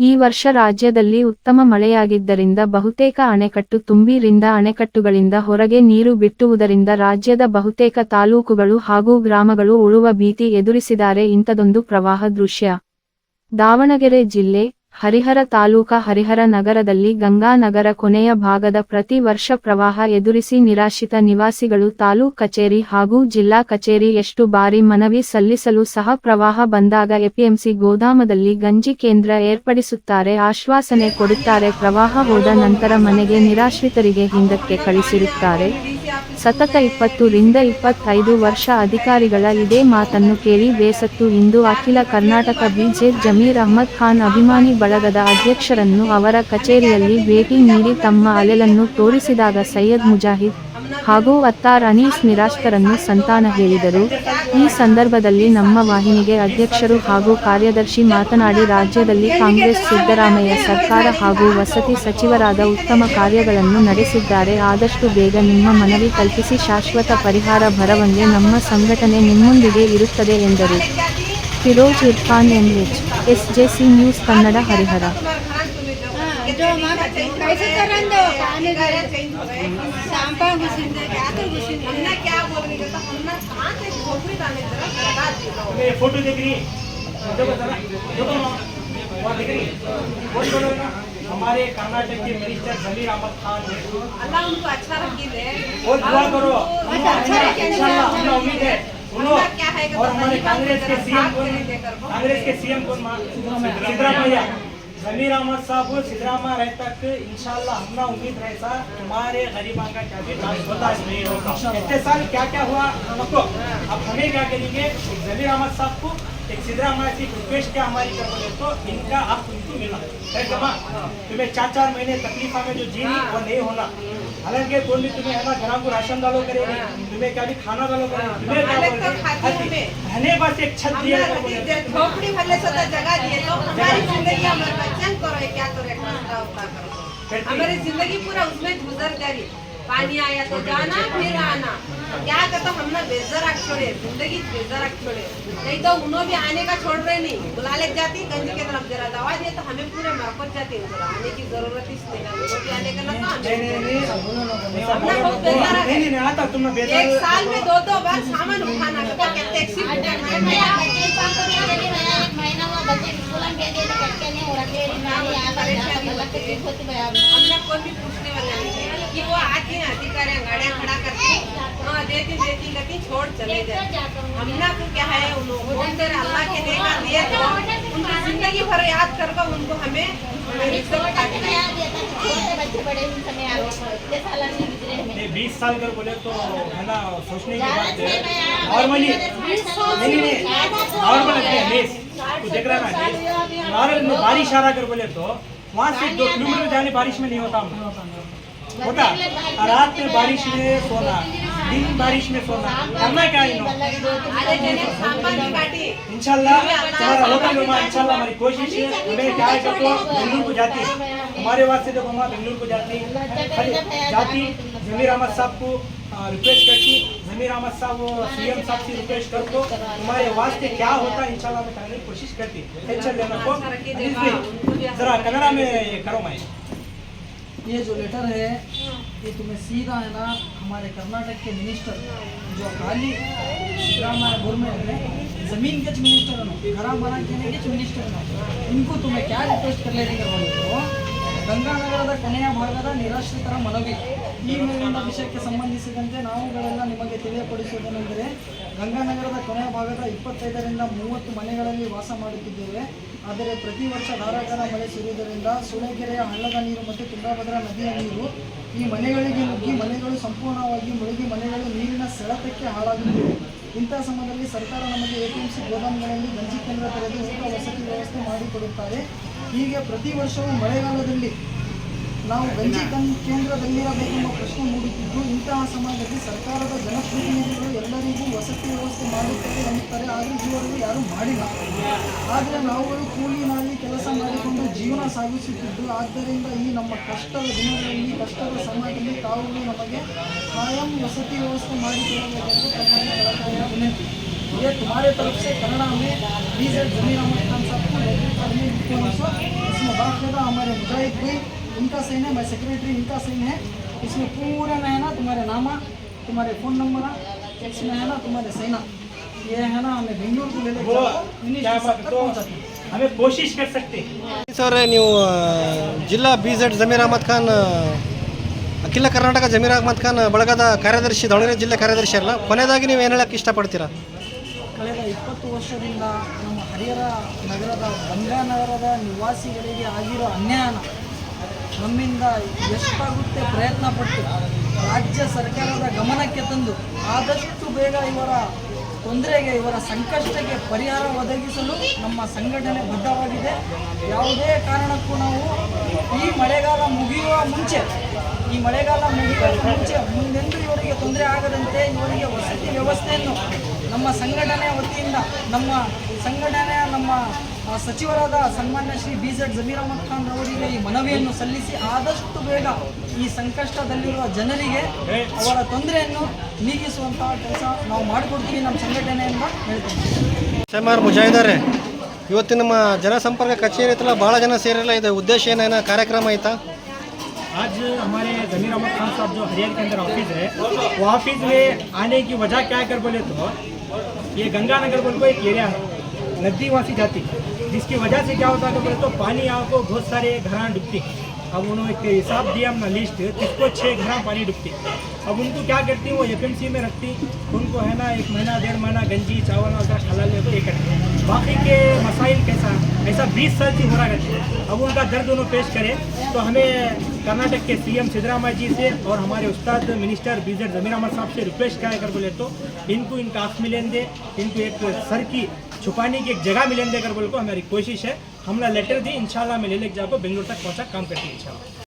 ಈ ವರ್ಷ ರಾಜ್ಯದಲ್ಲಿ ಉತ್ತಮ ಮಳೆಯಾಗಿದ್ದರಿಂದ ಬಹುತೇಕ ಅಣೆಕಟ್ಟು ತುಂಬಿ ರಿಂದ ಅಣೆಕಟ್ಟುಗಳಿಂದ ಹೊರಗೆ ನೀರು ಬಿಟ್ಟುವುದರಿಂದ ರಾಜ್ಯದ ಬಹುತೇಕ ತಾಲೂಕುಗಳು ಹಾಗೂ ಗ್ರಾಮಗಳು ಉಳುವ ಭೀತಿ ಎದುರಿಸಿದ್ದಾರೆ. ಇಂಥದೊಂದು ಪ್ರವಾಹ ದೃಶ್ಯ ದಾವಣಗೆರೆ ಜಿಲ್ಲೆ ಹರಿಹರ ತಾಲೂಕ ಹರಿಹರ ನಗರದಲ್ಲಿ ಗಂಗಾನಗರ ಕೊನೆಯ ಭಾಗದ ಪ್ರತಿ ವರ್ಷ ಪ್ರವಾಹ ಎದುರಿಸಿ ನಿರಾಶ್ರಿತ ನಿವಾಸಿಗಳು ತಾಲೂಕ್ ಕಚೇರಿ ಹಾಗೂ ಜಿಲ್ಲಾ ಕಚೇರಿ ಎಷ್ಟು ಬಾರಿ ಮನವಿ ಸಲ್ಲಿಸಲು ಸಹ ಪ್ರವಾಹ ಬಂದಾಗ ಎಪಿಎಂಸಿ ಗೋದಾಮದಲ್ಲಿ ಗಂಜಿ ಕೇಂದ್ರ ಏರ್ಪಡಿಸುತ್ತಾರೆ, ಆಶ್ವಾಸನೆ ಕೊಡುತ್ತಾರೆ. ಪ್ರವಾಹ ಹೋದ ನಂತರ ಮನೆಗೆ ನಿರಾಶ್ರಿತರಿಗೆ ಹಿಂದಕ್ಕೆ ಕಳಿಸಿರುತ್ತಾರೆ. ಸತತ 20 ರಿಂದ 25 ವರ್ಷ ಅಧಿಕಾರಿಗಳ ಇದೇ ಮಾತನ್ನು ಕೇಳಿ ಬೇಸತ್ತು ಇಂದು ಅಖಿಲ ಕರ್ನಾಟಕ ಬಿಜೆಪಿ ಜಮೀರ್ ಅಹ್ಮದ್ ಖಾನ್ ಅಭಿಮಾನಿ ಬಳಗದ ಅಧ್ಯಕ್ಷರನ್ನು ಅವರ ಕಚೇರಿಯಲ್ಲಿ ಭೇಟಿ ನೀಡಿ ತಮ್ಮ ಅಲೆಲನ್ನು ತೋರಿಸಿದಾಗ ಸೈಯದ್ ಮುಜಾಹಿದ್ ಹಾಗೂ ಅತ್ತಾರ್ ಅನೀಸ್ ನಿರಾಶ್ರಿತರನ್ನು ಸಂತಾನ ಹೇಳಿದರು. ಈ ಸಂದರ್ಭದಲ್ಲಿ ನಮ್ಮ ವಾಹಿನಿಗೆ ಅಧ್ಯಕ್ಷರು ಹಾಗೂ ಕಾರ್ಯದರ್ಶಿ ಮಾತನಾಡಿ, ರಾಜ್ಯದಲ್ಲಿ ಕಾಂಗ್ರೆಸ್ ಸಿದ್ದರಾಮಯ್ಯ ಸರ್ಕಾರ ಹಾಗೂ ವಸತಿ ಸಚಿವರಾದ ಉತ್ತಮ ಕಾರ್ಯಗಳನ್ನು ನಡೆಸಿದ್ದಾರೆ. ಆದಷ್ಟು ಬೇಗ ನಿಮ್ಮ ಮನವಿ ಕಲ್ಪಿಸಿ ಶಾಶ್ವತ ಪರಿಹಾರ ಬರವಂಗೆ ನಮ್ಮ ಸಂಘಟನೆ ನಿಮ್ಮೊಂದಿಗೆ ಇರುತ್ತದೆ ಎಂದರು. Firoz Irfan MH SJC news Kannada Harihar. Photo देख रही हमारे कर्नाटक के मिनिस्टर जमीर अहमद खान, अल्लाह उनको अच्छा रखे और दुआ करो, इंशाल्लाह हमें उम्मीद है और हमारे कांग्रेस के सीएम कौन सिद्धरामैया जमीर अहमद साहब सिद्धरामैया रहे तक इंशाल्लाह हमने उम्मीद रहता तुम्हारे गरीबों का क्या भी बर्दाश्त नहीं होगा। इतने साल क्या क्या हुआ हमको, अब हमें क्या करेंगे, जमीर अहमद साहब को एक सिद्धरामैया की रिक्वेस्ट क्या हमारी कर बोले तो इनका हक उनको मिला है। तुम्हें 4-4 महीने तकलीफा में जो जी वो नहीं होना, हालांकि कोई भी तुम्हें है ना घरों को राशन डालो करेगी, तुम्हें क्या भी खाना डालो करेगी, तुम्हें बस एक छत दिया झोपड़ी भले से जगह दिए तो हमारी जिंदगी हमारे बच्चन करो क्या करो हमारी जिंदगी पूरा उसमें गुजर गई। पानी आया तो जाना फिर आना, क्या करता हमने बेजार रख छोड़े, जिंदगी बेजार रख छोड़े। नहीं तो उन्होंने भी आने का छोड़ रहे नहीं, बुला ले जाती गंज के तरफ जरा दवा दिए तो हमें पूरे मार्केट जाते आने की जरूरत ही नहीं है। उन्होंने भी आने का ना एक साल में 2 बार सामान उठाना हमने कोई भी पूछने वाला नहीं है कि वो आती है अधिकारी गाड़ियाँ खड़ा करके देती करती छोड़ चले जाए। हमने को क्या है उन्होंने अल्लाह के देगा दिए तो उनकी जिंदगी भर याद करके उनको हमें 20 साल कर बोले तो है ना सोचने की बात है। नॉर्मली नॉर्मल देख रहा ना नॉर्मल बारिश आ रहा कर बोले तो वहाँ से 2 किलोमीटर जाने बारिश में नहीं होता होता, रात में बारिश में सोना, दिन बारिश में सोना, करना क्या इंशाल्लाह तुम्हारा होगा इंशाल्लाह। हमारी कोशिश है, हमें क्या है तो बेंगलुरु को जाती हमारे वास्ते जब हम बेंगलुरु को जाती जमीर अहमद साहब को रिक्वेस्ट करती, जमीर अहमद साहब सीएम साहब से रिक्वेस्ट कर तो तुम्हारे वास्ते क्या होता है इंशाल्लाह मैं करने की कोशिश करती। टेंशन लेना को जरा कन्नड़ा में करो। मैं ये जो लेटर है ये तुम्हें सीधा है ना हमारे कर्नाटक के मिनिस्टर जो खाली सिद्धरामैया गवर्नमेंट में जमीन के मिनिस्टर घरा बना के मिनिस्टर इनको तुम्हें क्या रिक्वेस्ट कर लेने का बोले तो ಗಂಗಾನಗರದ ಕೊನೆಯ ಭಾಗದ ನಿರಾಶ್ರಿತರ ಮನವಿ ಈ ಮೇಲಿನ ವಿಷಯಕ್ಕೆ ಸಂಬಂಧಿಸಿದಂತೆ ನಾವುಗಳೆಲ್ಲ ನಿಮಗೆ ತಿಳಿಯಪಡಿಸುವುದೇನೆಂದರೆ ಗಂಗಾನಗರದ ಕೊನೆಯ ಭಾಗದ 25 ರಿಂದ 30 ಮನೆಗಳಲ್ಲಿ ವಾಸ ಮಾಡುತ್ತಿದ್ದೇವೆ. ಆದರೆ ಪ್ರತಿ ವರ್ಷ ಧಾರಾಕಾರ ಮಳೆ ಸುರಿಯುವುದರಿಂದ ಸುಳೆಕೆರೆಯ ಹಳ್ಳದ ನೀರು ಮತ್ತು ತುಂಗಭದ್ರಾ ನದಿಯ ನೀರು ಈ ಮನೆಗಳಿಗೆ ನುಗ್ಗಿ ಮನೆಗಳು ಸಂಪೂರ್ಣವಾಗಿ ಮುಳುಗಿ ಮನೆಗಳು ನೀರಿನ ಸೆಳೆತಕ್ಕೆ ಹಾಳಾಗುತ್ತಿವೆ. ಇಂತಹ ಸಮಯದಲ್ಲಿ ಸರ್ಕಾರ ನಮಗೆ ಎಪಿಎಂಸಿ ಗೋದಾಮುಗಳಲ್ಲಿ ಗಂಜಿ ಕೇಂದ್ರ ತೆರೆದು ಊಟ ವಸತಿ ವ್ಯವಸ್ಥೆ ಮಾಡಿಕೊಡುತ್ತಾರೆ. ಹೀಗೆ ಪ್ರತಿ ವರ್ಷವೂ ಮಳೆಗಾಲದಲ್ಲಿ ನಾವು ಗಂಜಿ ಕೇಂದ್ರದಲ್ಲಿರಬೇಕೆಂಬ ಪ್ರಶ್ನೆ ಮೂಡುತ್ತಿದ್ದು, ಇಂತಹ ಸಮಯದಲ್ಲಿ ಸರ್ಕಾರದ ಜನಪ್ರತಿನಿಧಿಗಳು ಎಲ್ಲರಿಗೂ ವಸತಿ ವ್ಯವಸ್ಥೆ ಮಾಡುತ್ತದೆ ಎನ್ನುತ್ತಾರೆ. ಆದರೆ ಇದುವರೆಗೂ ಯಾರೂ ಮಾಡಿಲ್ಲ. ಆದರೆ ನಾವುಗಳು ಕೂಲಿ ನಾಲಿ ಕೆಲಸ ಮಾಡಿಕೊಂಡು ಜೀವನ ಸಾಗಿಸುತ್ತಿದ್ದು, ಆದ್ದರಿಂದ ಈ ನಮ್ಮ ಕಷ್ಟದ ದಿನಗಳಲ್ಲಿ ಕಷ್ಟದ ಸಮಯದಲ್ಲಿ ತಾವುಗಳು ನಮಗೆ ಕಾಯಂ ವಸತಿ ವ್ಯವಸ್ಥೆ ಮಾಡಿಕೊಡಬೇಕೆಂದು ತಮ್ಮಲ್ಲಿ ಕಳಕಳಿಯ ವಿನಂತಿ. ये तुम्हारे तरफ से कन्नड़ा में बीजेपी जमीर अहमद खान साहब को मुजाहिद भाई इनका साइन है, मैं सेक्रेटरी इनका साइन है। इसमें पूरे में है ना तुम्हारे नामा, तुम्हारे फ़ोन नंबर, इसमें है ना तुम्हारे साइना। ये है ना हमें बेंगलुरु को ले लेके वो जाओ, क्या मिनिस्टर बात तक तो पहुंचाते हैं। हमें कोशिश कर सकते हैं। ಸರ್ ನೀವು ಜಿಲ್ಲಾ BZ ಜಮೀರ್ ಅಹಮದ್ ಖಾನ್ ಅಖಿಲ ಕರ್ನಾಟಕ ಜಮೀರ್ ಅಹಮದ್ ಖಾನ್ ಬಳಗದ ಕಾರ್ಯದರ್ಶಿ, ದಾವಣಗೆರೆ ಜಿಲ್ಲೆ ಕಾರ್ಯದರ್ಶಿ ಅಲ್ಲ. ಕೊನೆಯದಾಗಿ ನೀವು ಏನು ಹೇಳಕ್ಕೆ ಇಷ್ಟಪಡ್ತೀರಾ? ಕಳೆದ 20 ವರ್ಷದಿಂದ ನಮ್ಮ ಹರಿಹರ ನಗರದ ಗಂಗಾನಗರದ ನಿವಾಸಿಗಳಿಗೆ ಆಗಿರೋ ಅನ್ಯಾಯನ ನಮ್ಮಿಂದ ಎಷ್ಟಾಗುತ್ತೆ ಪ್ರಯತ್ನ ಪಟ್ಟು ರಾಜ್ಯ ಸರ್ಕಾರದ ಗಮನಕ್ಕೆ ತಂದು ಆದಷ್ಟು ಬೇಗ ಇವರ ತೊಂದರೆಗೆ, ಇವರ ಸಂಕಷ್ಟಕ್ಕೆ ಪರಿಹಾರ ಒದಗಿಸಲು ನಮ್ಮ ಸಂಘಟನೆ ಬದ್ಧವಾಗಿದೆ. ಯಾವುದೇ ಕಾರಣಕ್ಕೂ ನಾವು ಈ ಮಳೆಗಾಲ ಮುಗಿಯುವ ಮುಂಚೆ ಮುಂದೆಂದೂ ಇವರಿಗೆ ತೊಂದರೆ ಆಗದಂತೆ ಇವರಿಗೆ ವಸತಿ ವ್ಯವಸ್ಥೆಯನ್ನು ನಮ್ಮ ಸಂಘಟನೆಯ ವತಿಯಿಂದ ನಮ್ಮ ಸಚಿವರಾದ ಸನ್ಮಾನ್ಯ ಶ್ರೀ BZ ಜಮೀರ್ ಅಹಮದ್ ಖಾನ್ ಅವರಿಗೆ ಈ ಮನವಿಯನ್ನು ಸಲ್ಲಿಸಿ ಆದಷ್ಟು ಬೇಗ ಈ ಸಂಕಷ್ಟದಲ್ಲಿರುವ ಜನರಿಗೆ ಅವರ ತೊಂದರೆಯನ್ನು ನೀಗಿಸುವಂತಹ ಕೆಲಸ ನಾವು ಮಾಡಿಕೊಡ್ತೀವಿ ನಮ್ಮ ಸಂಘಟನೆಯಿಂದ ಹೇಳ್ತೀವಿ. SMR ಮುಜಾಹಿದಾರೆ, ಇವತ್ತು ನಮ್ಮ ಜನಸಂಪರ್ಕ ಕಚೇರಿ ಹತ್ರ ಭಾಳ ಜನ ಸೇರಿರಲ್ಲ, ಇದು ಉದ್ದೇಶ ಏನೇನು ಕಾರ್ಯಕ್ರಮ ಐತಾ? आज हमारे जमीर अहमद खान साहब जो हरियाणा के अंदर ऑफिस है, वो ऑफिस में आने की वजह क्या है कर बोले तो ये गंगानगर बोल को एक एरिया है, नदी वासी जाती, जिसकी वजह से क्या होता है बोले तो पानी यहाँ को बहुत सारे घर डूबती। अब उन्होंने एक हिसाब दिया अपना लिस्ट, किसको 6 घर पानी डूबती। अब उनको क्या करती वो FMC में रखती, उनको है ना 1 महीना 1.5 महीना गंजी चावल वगैरह खिला ले तो ये करते। बाकी के मसाइल कैसा ऐसा 20 साल से हो रहा करते। अब उनका दर्द उन्होंने पेश करे तो हमें कर्नाटक के CM सिद्धरामैया जी से और हमारे उस्ताद मिनिस्टर BZ जमीर अहमद साहब से रिक्वेस्ट क्या कर बोले तो इनको इनका आँख मिलें दे, इनको एक सर की छुपाने की एक जगह मिलें दे कर बोले को हमारी कोशिश है। हमने लेटर दी, इंशाल्लाह मैं ले लेके जाकर बेंगलुरु तक पहुँचा काम करती है इंशाल्लाह।